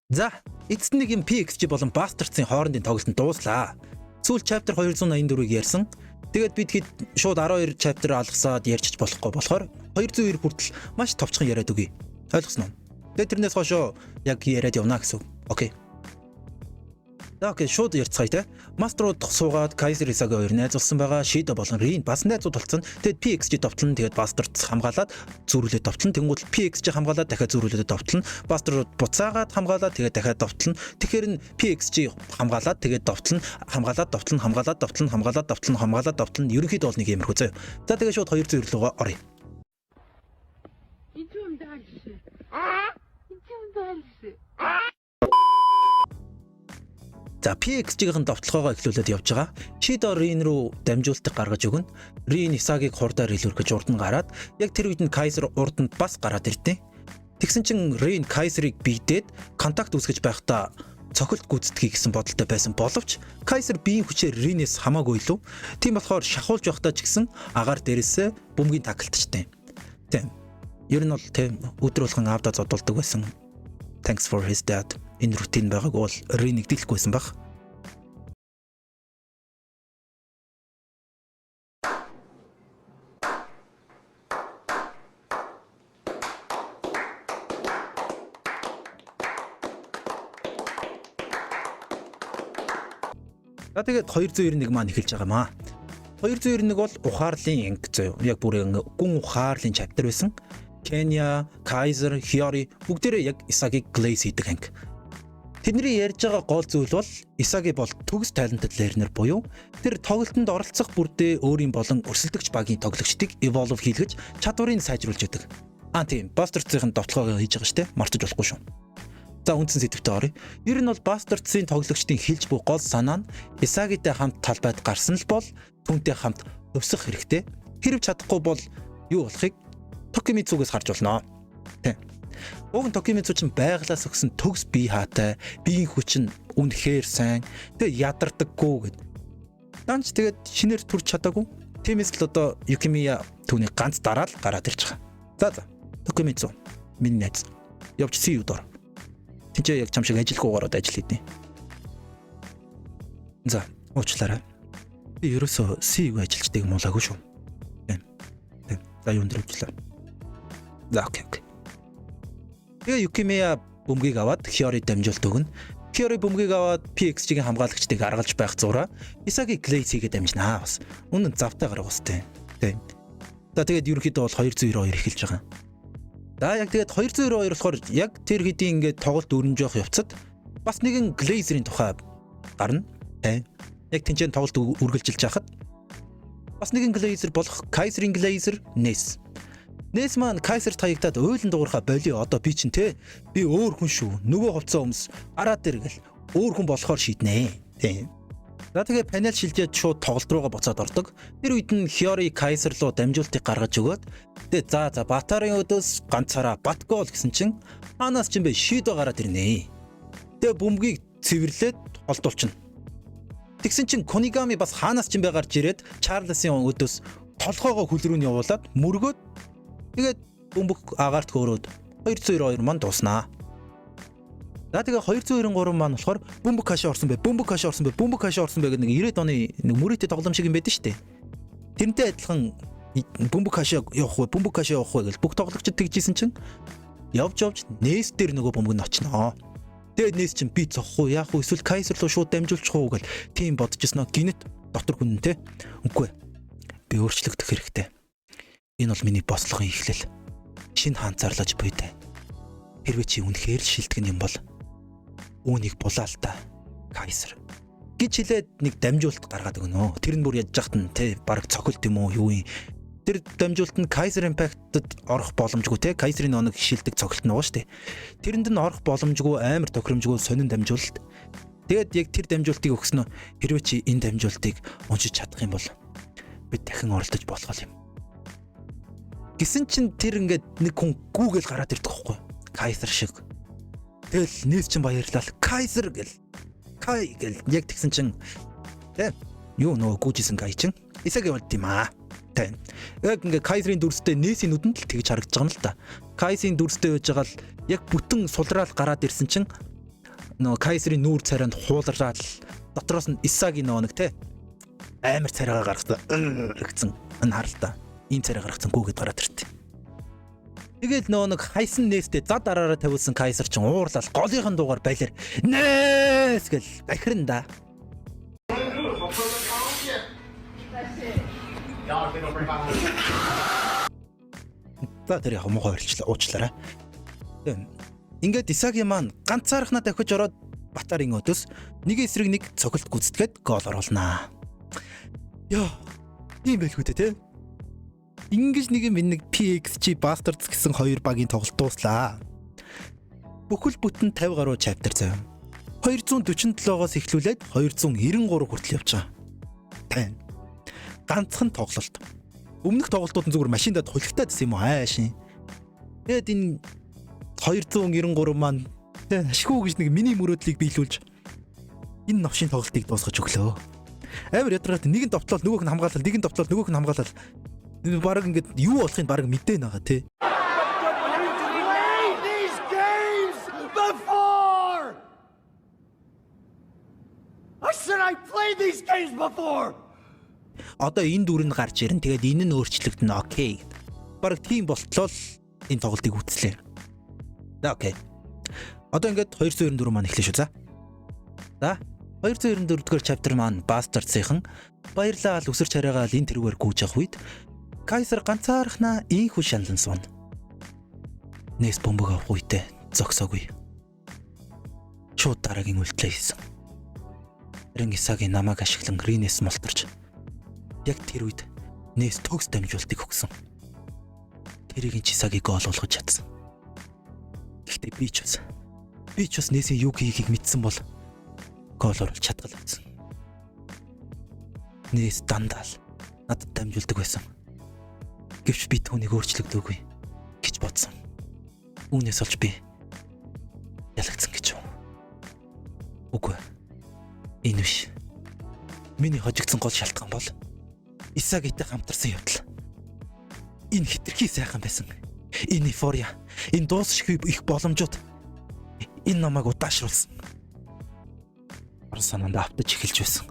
За, эцэст нэг юм PXG болон Bastards-ын хоорондын тоглолт нь дууслаа. Сүүл chapter 284-ийг ярьсан. Тэгээд бид хэд шууд 12 chapter алгасаад ярьчих болохгүй болохоор 290 хүртэл маш товчхон яриад өгье. Ойлгосноо? Тэгээд тэрнээс хойшоо яг яриад явна гэсэн. Окей. За окей, шууд ярьцгаая те. Маструуд суугаад Kaiser Isagi хоёр найзуулсан байгаа. Shido болон Rin бас найзууд болсон. Тэгээд PXG товтлон тэгээд Bastards хамгаалаад зүүрүүлээд товтлон. Тэнгуут PXG хамгаалаад дахиад зүүрүүлээд товтлон. Bastards буцаагаад хамгаалаад тэгээд дахиад товтлон. Тэгэхээр нь PXG хамгаалаад тэгээд товтлон, хамгаалаад товтлон, хамгаалаад товтлон, хамгаалаад товтлон, хамгаалаад товтлон. Ерөнхийдөө бол нэг юмрхүү заяа. За тэгээд шууд 200 руугаа оръё. Идем дальше. Идем дальше. За PXG-ийн довтлогоогоо эхлүүлээд явж байгаа. Shido Rin руу дамжуултыг гаргаж өгнө. Rin Isagi-г хурдаар илүүрхэж урд нь гараад яг тэр үед нь Kaiser урд нь бас гараад ирдээ. Тэгсэн чин Rin Kaiser-ыг бийдээд контакт үүсгэж байхдаа цохилт гүйцэтгэе гэсэн бодолтой байсан боловч Kaiser биеийн хүчээр Rin-ээс хамаагүй илүү. Тийм болохоор шахуулж байхдаа ч гэсэн агаар дээрээсээ бөмбөгийн таклтчтэй. Тийм. Ер нь бол тийм өдөр болгон аавда зодолдог байсан. Thanks for his dad. Энэ рутин байгааг бол Rin-ийг дийлэхгүйсэн баг. За тэгээд 291 маань эхэлж байгаамаа. 291 бол ухаарлын анги заяа. Яг бүр гүн ухаарлын chapter байсан. Kenya, Kaiser, Hiyori бүгдээрээ яг Isagi-г glaze хийдэг анги. Тэдний ярьж байгаа гол зүйл бол Isagi бол төгс talented learner буюу тэр тоглолтод оролцох бүрдээ өөрийн болон өрсөлдөгч багийн тоглогчдыг evolve хийлгэж чадварыг сайжруулж яадаг. Тийм, Bastards-ийн довтлогоо хийж байгаа шүү дээ. Мартаж болохгүй шүү. За үндсэн сэдвтэ оръё. Ер нь бол Bastards-ийн тоглогчдын хэлж буй гол санаа нь Isagi-тай хамт талбайд гарсан л бол түүнтэй хамт өвсөх хэрэгтэй. Хэрв чадахгүй бол юу болохыг Tokimitsu-гээс харж болно. Тийм. Уг нь Tokimitsu ч байглаас өгсөн төгс бие хаатай, биеийн хүч нь үнэхээр сайн. Тэгээ ядардаггүй гэд. Данч тэгээд шинээр төрч чадаагүй. Тиймээс л одоо Yukimiya түүний ганц дараал гараад ирж байгаа. За Tokimitsu миний найз. Явж see you дор. Тинчээ яг чам шиг ажилгүйгээр ажил хийдний. За уучлаарай. Би ерөөсөө see you ажилчдаг юм болоогүй шүү. Тийм. За юу нэрвчлээ. За окей. Тэгээ Yukimiya бөмбөгийг аваад Hiyori дамжуулт өгнө. Hiyori бөмбөгийг аваад PXG-ийн хамгаалагчдыг аргалж байх зураа Isagi glaze хийгээд дамжнаа бас. Үнэн завтай гарах устэй. Тийм. За тэгээд ерөнхийдөө бол 292 эхэлж байгаа. За яг тэгээд 292 болохоор яг тэр хэдийн ингээд тоглолт өрнөж явах явцад бас нэгэн glazer-ийн тухай гарна. Тийм. Яг тэнцэн тоглолт үргэлжилж байхад бас нэгэн glazer болох Kaiser-ийн glazer Ness. Ness маань Kaiser таягдаад ойлон дуурхаа болио одоо би чинь те би өөр хүн шүү. Нөгөө хувцас өмс араад ир гэл өөр хүн болохоор шийднэ. Тийм. За тэгээ панел шилжээд шууд тоглолт руугаа буцаад ордог. Тэр үед нь Hiyori Kaiser руу дамжуултыг гаргаж өгөөд тэгээ за Батарын өдөөс ганцаараа бат гол гэсэн чинь хаанаас ч юм бэ Shido гараад ирнэ. Тэгээ бөмбөгийг цэвэрлээд холдуулчихна. Тэгсэн чинь Kunigami бас хаанаас ч юм бэ гарч ирээд Charles-ийн өдөөс толгоогоо хөл рүү нь явуулаад мөргөөд тэгээд бөмбөг агаарт хөөрөөд 292 маань дууснаа. За тэгээ 293 маань болохоор бөмбөг хашаа орсон бай гэдэг нэг 90-ад оны нэг мөрөөдтэй тоглоом шиг юм байдаг шүү дээ. Тэрнтэй адилхан бөмбөг хашаа явах вэ гэж бүх тоглогчид тэгжсэн чинь явж Ness дээр нөгөө бөмбөг нь очноо. Тэгээд Ness чинь би цохох уу яах вэ эсвэл Kaiser руу шууд дамжуулчих уу гэл тийм бодчихсноо гинэт дотор хүн те. Үгүй. Би өөрчлөгдөх хэрэгтэй. Энэ бол миний бослогын эхлэл. Шинэ хаанцаарлаж буйтай. Хэрвээ чи үнэхээр шилтгэн юм бол үүнийг булаа л та. Kaiser гэж хэлээд нэг дамжуулт гаргаад өгнө. Тэр нь бүр яж жахт нь те баг цохилт юм уу юу юм. Тэр дамжуулт нь Kaiser Impact-д орох боломжгүй те. Kaiser-ийн оног шилдэг цохилт нь байгаа шүү дээ. Тэрэнд нь орох боломжгүй амар тохиромжгүй сонин дамжуулт. Тэгээд яг тэр дамжуултыг өгснө. Хэрвээ чи энэ дамжуултыг уншиж чадах юм бол бид дахин оролдож болох юм. Гэсэн чинь тэр ингээд нэг хүн Google гараад ирдэг байхгүй Kaiser шиг. Тэгэл Ness чинь баярлал Kaiser гэл Kai гэл яг тэгсэн чинь тэ юу нөө гүйжсэн Kai чинь Isagi болд юм аа. Тэ. Яг ингээд Kaiser-ийн дүрстэй Ness-ийн нүдэнд л тэгж харагдаж байгаа юм л та. Kaiser-ийн дүрстэй байж байгаа л яг бүтэн сулраал гараад ирсэн чинь Нөө Кайсерийн нүүр царайнд хуулраад дотроос нь Исагийн нэг те амар царайгаа гаргасан гэсэн энэ харалтаа. Ийм царай гаргасан гүгэд гараад иртээ. Тэгээд нэг хайсан нээстэй зад араараа тавилсан Кайсер ч уурлал голынхан дуугаар байлаар нээс гэл дахирн да. За тэр яг муухай уучлаарай. Ингээд Исагийн маань ганцаархнаа давхиж ороод Батарын өдөөс нэг эсрэг нэг цогцолт гүйцэтгээд гол оруулнаа. Яа, ийм байлгүй те. Ингиж нэг PXG Bastards гэсэн хоёр багийн тоглолт дууслаа. Бүхэл бүтэн 50 гаруй chapter заяа. 247-оос эхлүүлээд 293 хүртэл явж байгаа. Тань. Ганцхан тоглолт. Өмнөх тоглолтууд нь зүгээр машиндаа хулигтаад байсан юм уу аашийн. Тэгэд энэ 293 маань ашиггүй гэж нэг мини мөрөөдлийг биелүүлж энэ новшийн тоглолтыг дуусгаж өглөө. Амар ядраад нэг нь довтлол нөгөөх нь хамгаалал, нэг нь довтлол нөгөөх нь хамгаалал. Бараг ингээд юу болохыг бараг мэдээ байгаа тий. Одоо энэ дүр нь гарч ирэн тэгээд энэ нь өөрчлөгдөн окей. Бараг тийм болтлоо энэ тоглолтыг үүслээ. Окей. Одоо ингээд 294 маань эхлэв шүү. За 294 дугаар chapter маань Bastards-ийн баярлал өсөр чарайгаал энэ тэрүүгээр гүйж явах үед Кайсер ганцаархнаа ийхүү шаналн суун. Нэс бомбог авах үедээ зогсоогүй. Шууд дараагийн үйлдэлээ хийсэн. Рэн Исагийн намайг ашиглан Ринес молторч яг тэр үед Нэс төгс дамжуултыг өгсөн. Тэрийг Исагийг гол болгож чадсан. Гэхдээ би ч бас Нэсийн юу хийхийг мэдсэн бол гол оруулж чадгалсан. Нэс дандаал надад дамжуулдаг байсан. Гэвч би түүнийг өөрчлөгдөөгүй гэж бодсон. Үүнээс олж би ялагдсан гэж юу? Үгүй. Энэ биш. Миний хожигдсон гол шалтгаан бол Исагитай хамтарсан явдал. Энэ хитрхи сайхан байсан. Энэ эйфория, энэ дуусшгүй их боломжууд энэ намайг удаашруулсан. Орон санаанд автаж эхэлж байсан.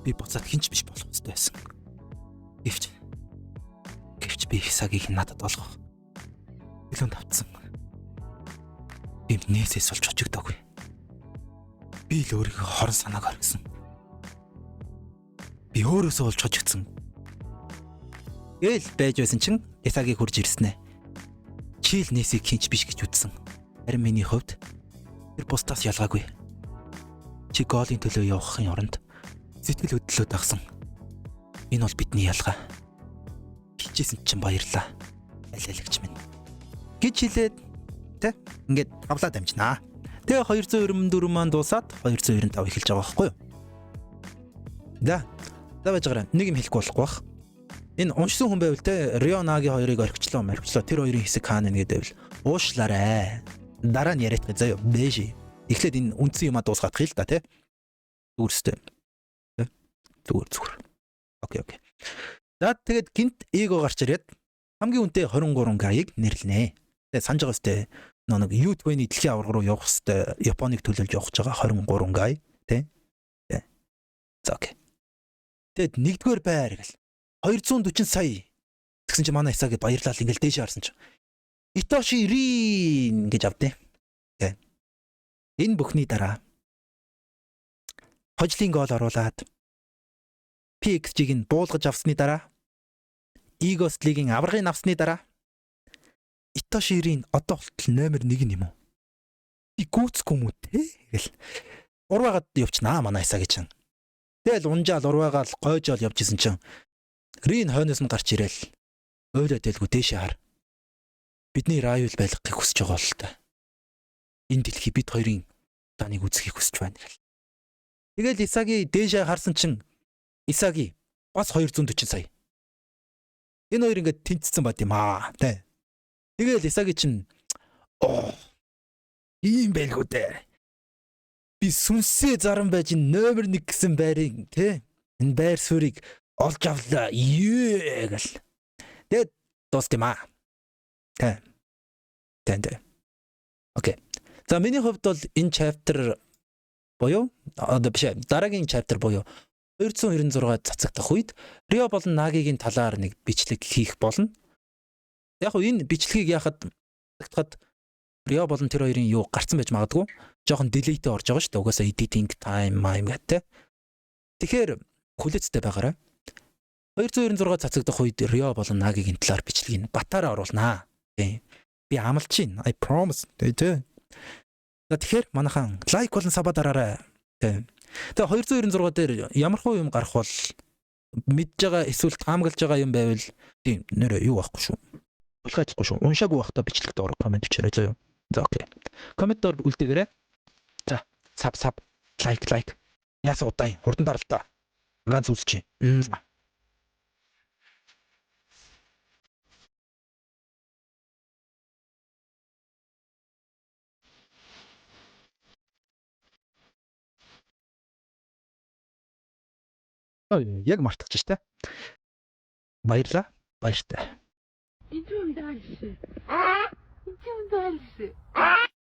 Би буцаад хинч биш болох ёстой байсан. Гэвч би Исагийг надад олгох билүүнд авцсан. Би Нээсээс олж очигдоогүй. Би л өөрийгөө хорон санааг оргисон. Би өөрөөсөө олж хожигдсан. Гээл байж байсан чинь Исагийг хурж ирсэн ээ. Чи л Нээсийг хинч биш гэж үзсэн. Харин миний хувьд тэр бусдаас ялгаагүй. Чи голын төлөө явахын оронд сэтгэл хөдлөлөө дагсан. Энэ бол бидний ялгаа. Хичээсэн чинь баярлаа. Алиалагч минь. Гэж хэлээд тэ ингээд тавлаа дамжнаа. Тэгээ 294 маань дуусаад 295 эхэлж байгаа байхгүй юу? За байж гараа нэг юм хэлэхгүй болохгүй бах. Энэ уншсан хүн байвал те Рионагийн хоёрыг орхичлоо. Тэр хоёрын хэсэг хаана нэ гэдэг байвал уушлаарэ. Дараа нь яриад заяа бэжи. Эхлээд энэ үндсэн юмаа дуусгаах хэл та те. Зүгээрстэй. Тэ зүгээр. Окей. За тэгээд гинт эго гарч ирээд хамгийн үнэтэй 23 гайыг нэрлэнэ. Тэгээ санаж байгаа сте нэг U20 дэлхийн аварга руу явах сте Японыг төлөөлж явах гэж байгаа 23 гай тий. За окей. Тэгэд нэгдүгээр байр гэл 240 сая тэгсэн чи манай Исагийн баярлал ингээл дээш харсан чи Итоши Рин гэж авдээ. Тий. Энэ бүхний дараа хожлын гол оруулаад PXG-г нь буулгаж авсны дараа Eagles League-ийн аваргыг авсны дараа Итоши Рин одоо болтол номер 1 юм уу? Би гүцэхгүй юм уу те? Гэл урваагаад явчихнаа манай Исагийн чинь. Тэгэл унжаал урваагаал гойжоол явжсэн чинь Рин хойноос нь гарч ирээл ойлоо дэлгүү дээшээ хар. Бидний райвл байлгахыг хүсэж байгаа л та. Энэ дэлхий бид хоёрын таныг үзэхийг хүсэж байна гэл. Тэгэл Исагийн дээшээ харсан чинь Исаги бас 240 сая. Энэ хоёр ингээд тэнцсэн бат юм аа тий. Тэгэл Исаги чинь ийм байлгүй дээ. Би сүнсээ заран байж номер 1 гэсэн байрыг тий. Энэ байр суурийг олж авлаа. Гэл. Тэгээд дуусна юм аа. Тий. Окей. За миний хувьд бол энэ chapter буюу одоо биш дараагийн chapter буюу 296 цацагдах үед Рио болон Нагигийн талаар нэг бичлэг хийх болно. Яг нь энэ бичлэгийг яхад цацагдахад Рио болон тэр хоёрын юу гарцсан байж магадгүй. Жохон delay-тэй орж байгаа шүү дээ. Угаасаа editing time гэдэг. Тэгэхээр хүлээцтэй байгаарай. 296 цацагдах үед Рио болон Нагигийн талаар бичлэгийг батаараа оруулнаа. Тийм. Би амлаж байна. I promise. Тийм. Тэгэхээр манайхан лайк болон саба дараарай. Тийм. Тэгээ 296 дээр ямар хуу юм гарах бол мэдж байгаа эсвэл таамаглаж байгаа юм байвал тийм нэрээ юу байхгүй шүү. Болгохгүй шүү. Уншаагүй байхдаа бичлэгт орох комент бичээрэй зөө. За окей. Комментоор үлдээгээрэй. За саб лайк. Яасан удаан хурдан даралтаа. Ганц үзчихье. Яг мартчих штэ. Баярлаа. Баяртай. Идем дальше. Идем дальше.